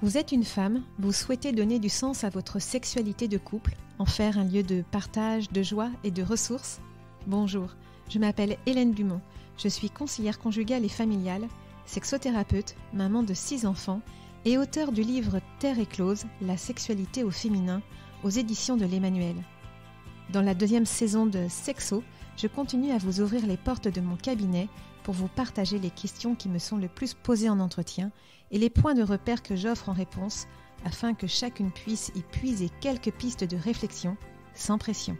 Vous êtes une femme, vous souhaitez donner du sens à votre sexualité de couple, en faire un lieu de partage, de joie et de ressources? Bonjour, je m'appelle Hélène Dumont, je suis conseillère conjugale et familiale, sexothérapeute, maman de 6 enfants et auteure du livre Terre éclose, la sexualité au féminin, aux éditions de l'Emmanuel. Dans la 2e saison de Sexo, je continue à vous ouvrir les portes de mon cabinet pour vous partager les questions qui me sont le plus posées en entretien et les points de repère que j'offre en réponse afin que chacune puisse y puiser quelques pistes de réflexion sans pression.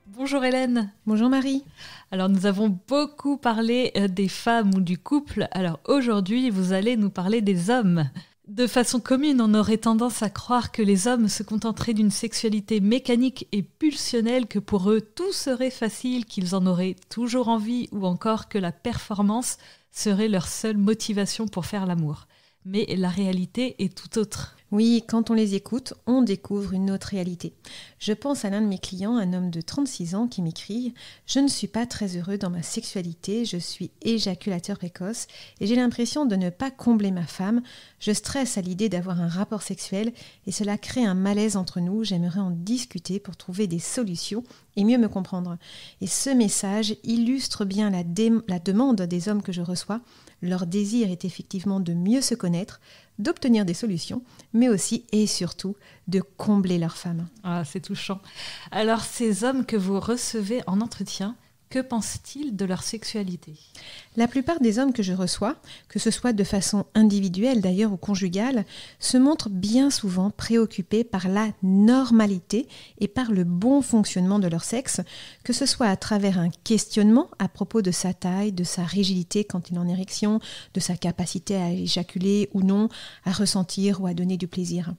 Bonjour Hélène. Bonjour Marie. Alors nous avons beaucoup parlé des femmes ou du couple. Alors aujourd'hui, vous allez nous parler des hommes. De façon commune, on aurait tendance à croire que les hommes se contenteraient d'une sexualité mécanique et pulsionnelle, que pour eux tout serait facile, qu'ils en auraient toujours envie ou encore que la performance serait leur seule motivation pour faire l'amour. Mais la réalité est tout autre. Oui, quand on les écoute, on découvre une autre réalité. Je pense à l'un de mes clients, un homme de 36 ans qui m'écrit « Je ne suis pas très heureux dans ma sexualité, je suis éjaculateur précoce et j'ai l'impression de ne pas combler ma femme. Je stresse à l'idée d'avoir un rapport sexuel et cela crée un malaise entre nous. J'aimerais en discuter pour trouver des solutions et mieux me comprendre. » Et ce message illustre bien la demande des hommes que je reçois. Leur désir est effectivement de mieux se connaître, d'obtenir des solutions, mais aussi et surtout de combler leur femme. Ah, c'est touchant. Alors, ces hommes que vous recevez en entretien, que pensent-ils de leur sexualité ? La plupart des hommes que je reçois, que ce soit de façon individuelle d'ailleurs ou conjugale, se montrent bien souvent préoccupés par la normalité et par le bon fonctionnement de leur sexe, que ce soit à travers un questionnement à propos de sa taille, de sa rigidité quand il est en érection, de sa capacité à éjaculer ou non, à ressentir ou à donner du plaisir.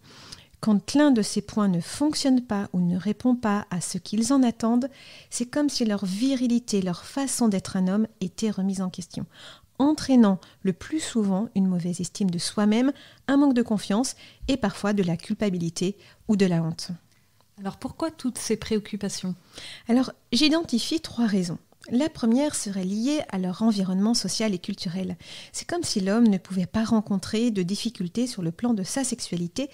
Quand l'un de ces points ne fonctionne pas ou ne répond pas à ce qu'ils en attendent, c'est comme si leur virilité, leur façon d'être un homme était remise en question, entraînant le plus souvent une mauvaise estime de soi-même, un manque de confiance et parfois de la culpabilité ou de la honte. Alors pourquoi toutes ces préoccupations ? Alors j'identifie 3 raisons. La première serait liée à leur environnement social et culturel. C'est comme si l'homme ne pouvait pas rencontrer de difficultés sur le plan de sa sexualité,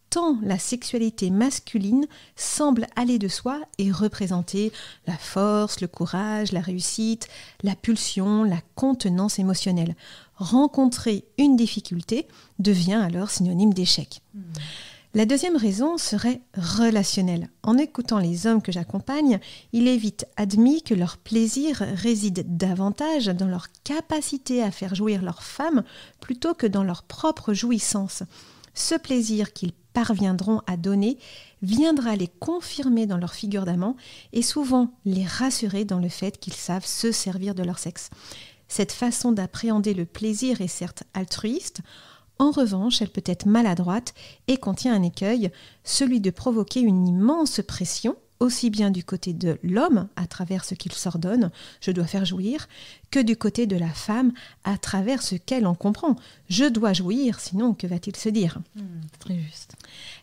tant la sexualité masculine semble aller de soi et représenter la force, le courage, la réussite, la pulsion, la contenance émotionnelle. Rencontrer une difficulté devient alors synonyme d'échec. La deuxième raison serait relationnelle. En écoutant les hommes que j'accompagne, il est vite admis que leur plaisir réside davantage dans leur capacité à faire jouir leur femme plutôt que dans leur propre jouissance. Ce plaisir qu'ils parviendront à donner viendra les confirmer dans leur figure d'amant et souvent les rassurer dans le fait qu'ils savent se servir de leur sexe. Cette façon d'appréhender le plaisir est certes altruiste, en revanche, elle peut être maladroite et contient un écueil, celui de provoquer une immense pression, aussi bien du côté de l'homme, à travers ce qu'il s'ordonne, je dois faire jouir, que du côté de la femme, à travers ce qu'elle en comprend. Je dois jouir, sinon que va-t-il se dire ? Très juste.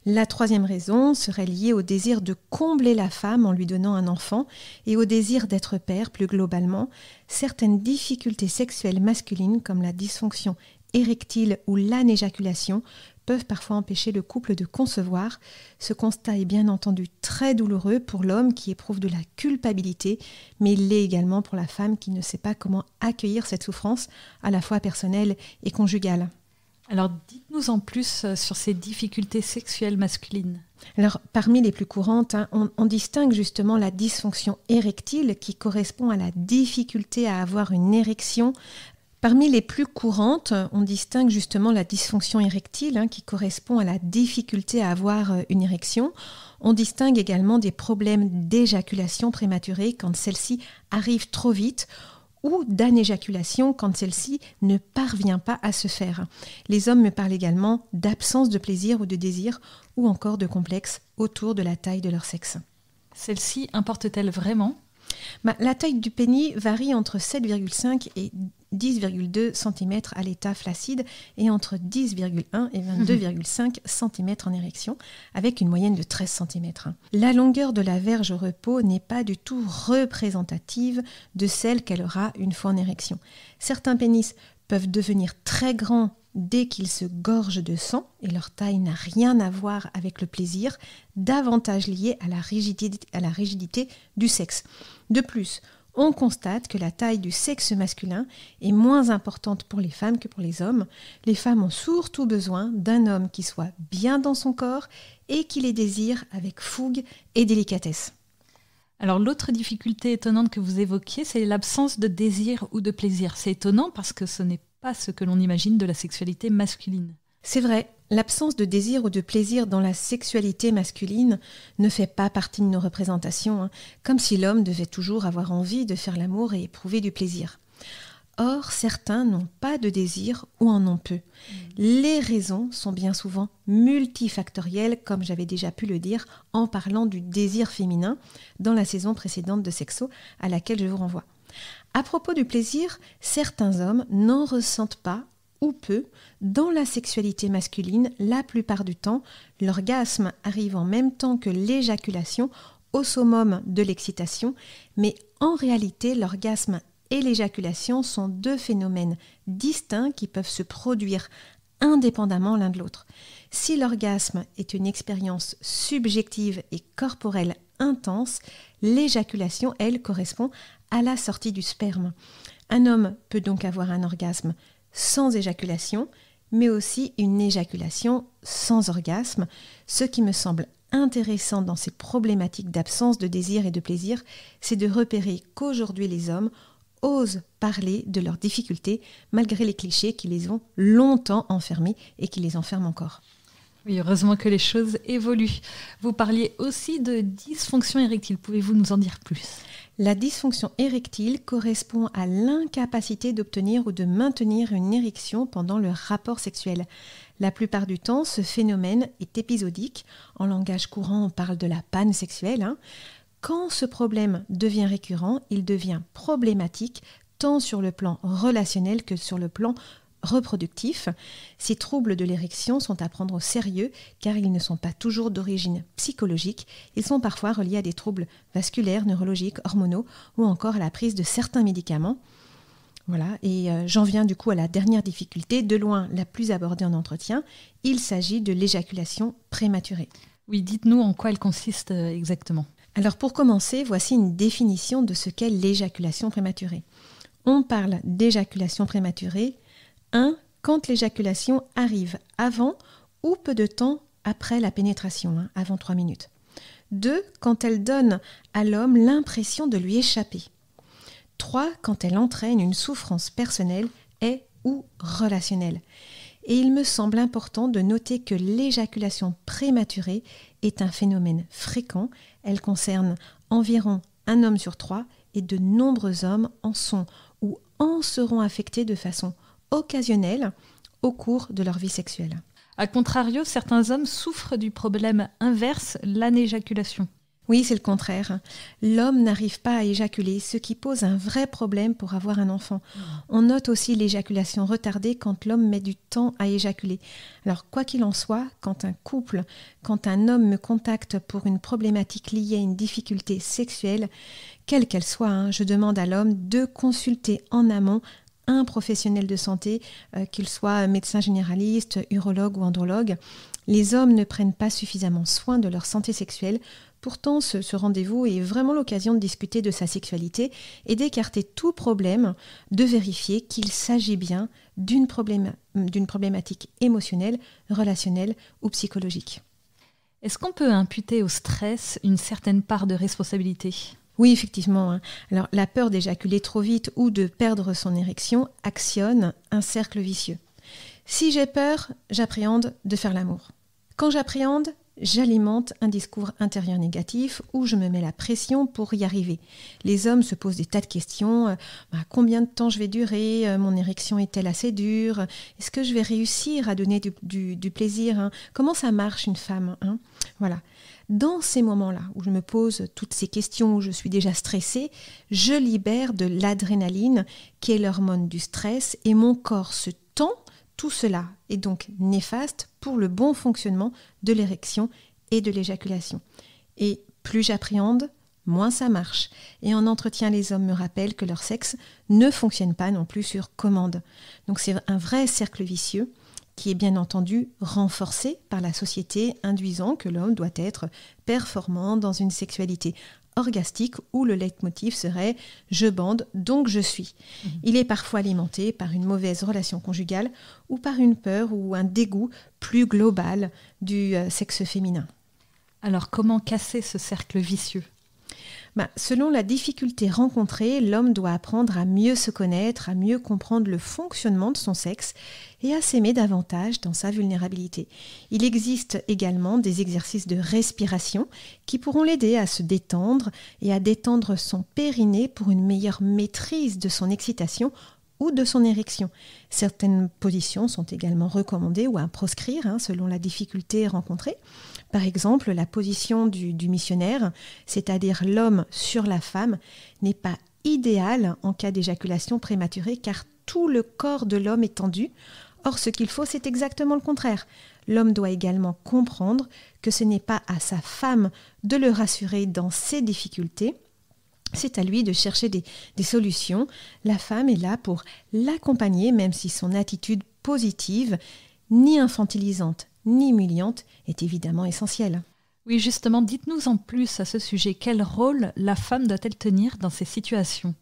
La troisième raison serait liée au désir de combler la femme en lui donnant un enfant et au désir d'être père plus globalement. Certaines difficultés sexuelles masculines, comme la dysfonction érectile ou l'anéjaculation, peuvent parfois empêcher le couple de concevoir. Ce constat est bien entendu très douloureux pour l'homme qui éprouve de la culpabilité, mais il l'est également pour la femme qui ne sait pas comment accueillir cette souffrance, à la fois personnelle et conjugale. Alors dites-nous en plus sur ces difficultés sexuelles masculines. Alors, parmi les plus courantes, on distingue justement la dysfonction érectile qui correspond à la difficulté à avoir une érection. Parmi les plus courantes, on distingue justement la dysfonction érectile qui correspond à la difficulté à avoir une érection. On distingue également des problèmes d'éjaculation prématurée quand celle-ci arrive trop vite ou d'anéjaculation quand celle-ci ne parvient pas à se faire. Les hommes me parlent également d'absence de plaisir ou de désir ou encore de complexes autour de la taille de leur sexe. Celle-ci importe-t-elle vraiment ? La taille du pénis varie entre 7,5 et 10,2 cm à l'état flaccide et entre 10,1 et 22,5 cm en érection, avec une moyenne de 13 cm. La longueur de la verge au repos n'est pas du tout représentative de celle qu'elle aura une fois en érection. Certains pénis peuvent devenir très grands dès qu'ils se gorgent de sang et leur taille n'a rien à voir avec le plaisir, davantage lié à la rigidité du sexe. De plus, on constate que la taille du sexe masculin est moins importante pour les femmes que pour les hommes. Les femmes ont surtout besoin d'un homme qui soit bien dans son corps et qui les désire avec fougue et délicatesse. Alors l'autre difficulté étonnante que vous évoquiez, c'est l'absence de désir ou de plaisir. C'est étonnant parce que ce n'est pas ce que l'on imagine de la sexualité masculine. C'est vrai, l'absence de désir ou de plaisir dans la sexualité masculine ne fait pas partie de nos représentations, comme si l'homme devait toujours avoir envie de faire l'amour et éprouver du plaisir. Or, certains n'ont pas de désir ou en ont peu. Les raisons sont bien souvent multifactorielles, comme j'avais déjà pu le dire en parlant du désir féminin dans la saison précédente de Sexo, à laquelle je vous renvoie. À propos du plaisir, certains hommes n'en ressentent pas ou peu dans la sexualité masculine. La plupart du temps, l'orgasme arrive en même temps que l'éjaculation au summum de l'excitation, mais en réalité, l'orgasme et l'éjaculation sont deux phénomènes distincts qui peuvent se produire indépendamment l'un de l'autre. Si l'orgasme est une expérience subjective et corporelle intense, l'éjaculation, elle, correspond à la sortie du sperme. Un homme peut donc avoir un orgasme sans éjaculation, mais aussi une éjaculation sans orgasme, ce qui me semble intéressant dans ces problématiques d'absence de désir et de plaisir, c'est de repérer qu'aujourd'hui les hommes osent parler de leurs difficultés malgré les clichés qui les ont longtemps enfermés et qui les enferment encore. Oui, heureusement que les choses évoluent. Vous parliez aussi de dysfonction érectile. Pouvez-vous nous en dire plus ? La dysfonction érectile correspond à l'incapacité d'obtenir ou de maintenir une érection pendant le rapport sexuel. La plupart du temps, ce phénomène est épisodique. En langage courant, on parle de la panne sexuelle. Quand ce problème devient récurrent, il devient problématique tant sur le plan relationnel que sur le plan reproductif. Ces troubles de l'érection sont à prendre au sérieux car ils ne sont pas toujours d'origine psychologique. Ils sont parfois reliés à des troubles vasculaires, neurologiques, hormonaux ou encore à la prise de certains médicaments. Voilà, et j'en viens du coup à la dernière difficulté, de loin la plus abordée en entretien. Il s'agit de l'éjaculation prématurée. Oui, dites-nous en quoi elle consiste exactement. Alors pour commencer, voici une définition de ce qu'est l'éjaculation prématurée. On parle d'éjaculation prématurée 1. Quand l'éjaculation arrive avant ou peu de temps après la pénétration, avant 3 minutes. 2. Quand elle donne à l'homme l'impression de lui échapper. 3. Quand elle entraîne une souffrance personnelle et ou relationnelle. Et il me semble important de noter que l'éjaculation prématurée est un phénomène fréquent. Elle concerne environ 1 homme sur 3 et de nombreux hommes en sont ou en seront affectés de façon occasionnelle au cours de leur vie sexuelle. A contrario, certains hommes souffrent du problème inverse, l'anéjaculation. Oui, c'est le contraire. L'homme n'arrive pas à éjaculer, ce qui pose un vrai problème pour avoir un enfant. On note aussi l'éjaculation retardée quand l'homme met du temps à éjaculer. Alors, quoi qu'il en soit, quand un homme me contacte pour une problématique liée à une difficulté sexuelle, quelle qu'elle soit, je demande à l'homme de consulter en amont un professionnel de santé, qu'il soit médecin généraliste, urologue ou andrologue. Les hommes ne prennent pas suffisamment soin de leur santé sexuelle. Pourtant, ce rendez-vous est vraiment l'occasion de discuter de sa sexualité et d'écarter tout problème, de vérifier qu'il s'agit bien d'une problématique émotionnelle, relationnelle ou psychologique. Est-ce qu'on peut imputer au stress une certaine part de responsabilité ? Oui, effectivement. Alors, la peur d'éjaculer trop vite ou de perdre son érection actionne un cercle vicieux. Si j'ai peur, j'appréhende de faire l'amour. Quand j'appréhende, j'alimente un discours intérieur négatif où je me mets la pression pour y arriver. Les hommes se posent des tas de questions. Combien de temps je vais durer ? Mon érection est-elle assez dure ? Est-ce que je vais réussir à donner du plaisir ? Comment ça marche une femme ? Voilà. Dans ces moments-là où je me pose toutes ces questions, où je suis déjà stressée, je libère de l'adrénaline qui est l'hormone du stress et mon corps se tend. Tout cela est donc néfaste pour le bon fonctionnement de l'érection et de l'éjaculation. Et plus j'appréhende, moins ça marche. Et en entretien, les hommes me rappellent que leur sexe ne fonctionne pas non plus sur commande. Donc c'est un vrai cercle vicieux qui est bien entendu renforcé par la société, induisant que l'homme doit être performant dans une sexualité orgastique où le leitmotiv serait « je bande, donc je suis ». Il est parfois alimenté par une mauvaise relation conjugale ou par une peur ou un dégoût plus global du sexe féminin. Alors comment casser ce cercle vicieux ? Selon la difficulté rencontrée, l'homme doit apprendre à mieux se connaître, à mieux comprendre le fonctionnement de son sexe et à s'aimer davantage dans sa vulnérabilité. Il existe également des exercices de respiration qui pourront l'aider à se détendre et à détendre son périnée pour une meilleure maîtrise de son excitation ou de son érection. Certaines positions sont également recommandées ou à proscrire selon la difficulté rencontrée. Par exemple, la position du missionnaire, c'est-à-dire l'homme sur la femme, n'est pas idéale en cas d'éjaculation prématurée car tout le corps de l'homme est tendu. Or, ce qu'il faut, c'est exactement le contraire. L'homme doit également comprendre que ce n'est pas à sa femme de le rassurer dans ses difficultés. C'est à lui de chercher des solutions. La femme est là pour l'accompagner, même si son attitude positive, ni infantilisante, ni humiliante, est évidemment essentielle. Oui, justement, dites-nous en plus à ce sujet. Quel rôle la femme doit-elle tenir dans ces situations ?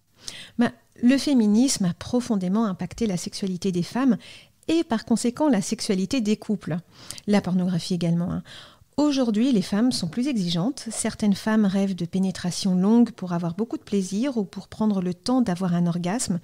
Le féminisme a profondément impacté la sexualité des femmes et par conséquent la sexualité des couples. La pornographie également. Aujourd'hui, les femmes sont plus exigeantes. Certaines femmes rêvent de pénétration longue pour avoir beaucoup de plaisir ou pour prendre le temps d'avoir un orgasme.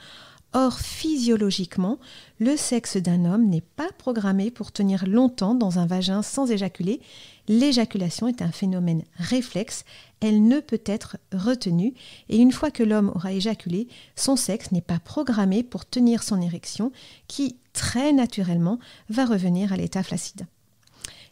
Or, physiologiquement, le sexe d'un homme n'est pas programmé pour tenir longtemps dans un vagin sans éjaculer. L'éjaculation est un phénomène réflexe, elle ne peut être retenue et une fois que l'homme aura éjaculé, son sexe n'est pas programmé pour tenir son érection qui, très naturellement, va revenir à l'état flaccide.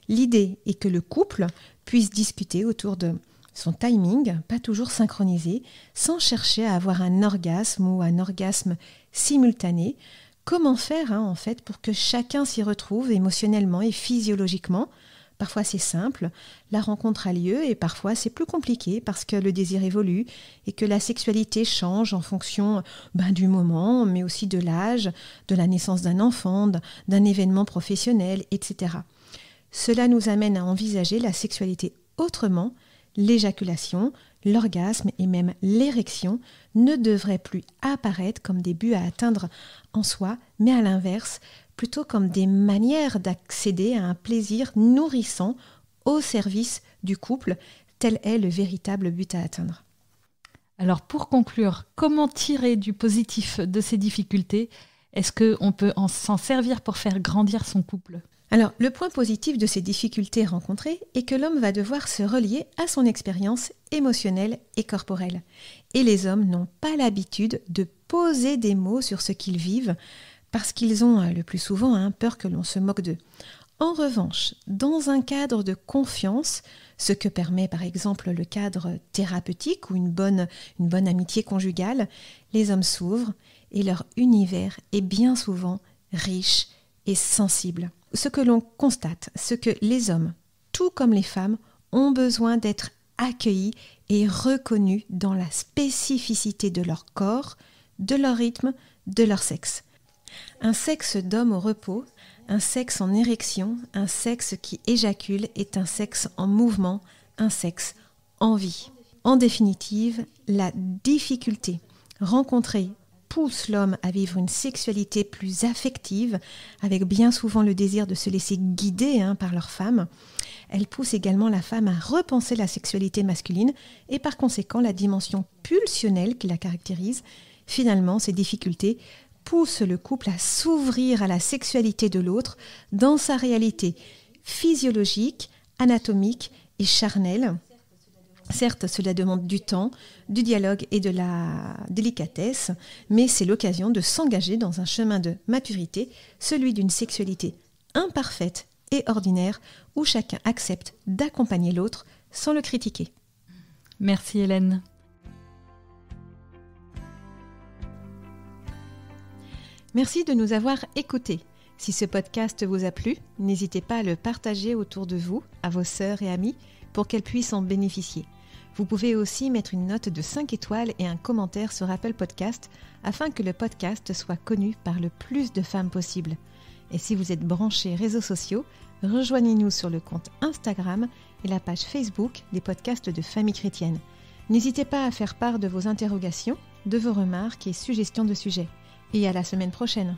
L'idée est que le couple puisse discuter autour de son timing, pas toujours synchronisé, sans chercher à avoir un orgasme ou un orgasme simultané. Comment faire en fait pour que chacun s'y retrouve émotionnellement et physiologiquement ? Parfois c'est simple, la rencontre a lieu et parfois c'est plus compliqué parce que le désir évolue et que la sexualité change en fonction du moment, mais aussi de l'âge, de la naissance d'un enfant, d'un événement professionnel, etc. Cela nous amène à envisager la sexualité autrement. L'éjaculation, l'orgasme et même l'érection ne devraient plus apparaître comme des buts à atteindre en soi, mais à l'inverse, plutôt comme des manières d'accéder à un plaisir nourrissant au service du couple, tel est le véritable but à atteindre. Alors pour conclure, comment tirer du positif de ces difficultés ? Est-ce qu'on peut s'en servir pour faire grandir son couple ? Alors, le point positif de ces difficultés rencontrées est que l'homme va devoir se relier à son expérience émotionnelle et corporelle. Et les hommes n'ont pas l'habitude de poser des mots sur ce qu'ils vivent parce qu'ils ont le plus souvent peur que l'on se moque d'eux. En revanche, dans un cadre de confiance, ce que permet par exemple le cadre thérapeutique ou une bonne amitié conjugale, les hommes s'ouvrent et leur univers est bien souvent riche et sensible. Ce que l'on constate, c'est que les hommes, tout comme les femmes, ont besoin d'être accueillis et reconnus dans la spécificité de leur corps, de leur rythme, de leur sexe. Un sexe d'homme au repos, un sexe en érection, un sexe qui éjacule est un sexe en mouvement, un sexe en vie. En définitive, la difficulté rencontrée pousse l'homme à vivre une sexualité plus affective, avec bien souvent le désir de se laisser guider par leur femme. Elle pousse également la femme à repenser la sexualité masculine et par conséquent la dimension pulsionnelle qui la caractérise. Finalement, ces difficultés poussent le couple à s'ouvrir à la sexualité de l'autre dans sa réalité physiologique, anatomique et charnelle. Certes, cela demande du temps, du dialogue et de la délicatesse, mais c'est l'occasion de s'engager dans un chemin de maturité, celui d'une sexualité imparfaite et ordinaire où chacun accepte d'accompagner l'autre sans le critiquer. Merci Hélène. Merci de nous avoir écoutés. Si ce podcast vous a plu, n'hésitez pas à le partager autour de vous, à vos sœurs et amis, pour qu'elles puissent en bénéficier. Vous pouvez aussi mettre une note de 5 étoiles et un commentaire sur Apple Podcast afin que le podcast soit connu par le plus de femmes possible. Et si vous êtes branchés réseaux sociaux, rejoignez-nous sur le compte Instagram et la page Facebook des podcasts de Famille Chrétienne. N'hésitez pas à faire part de vos interrogations, de vos remarques et suggestions de sujets. Et à la semaine prochaine.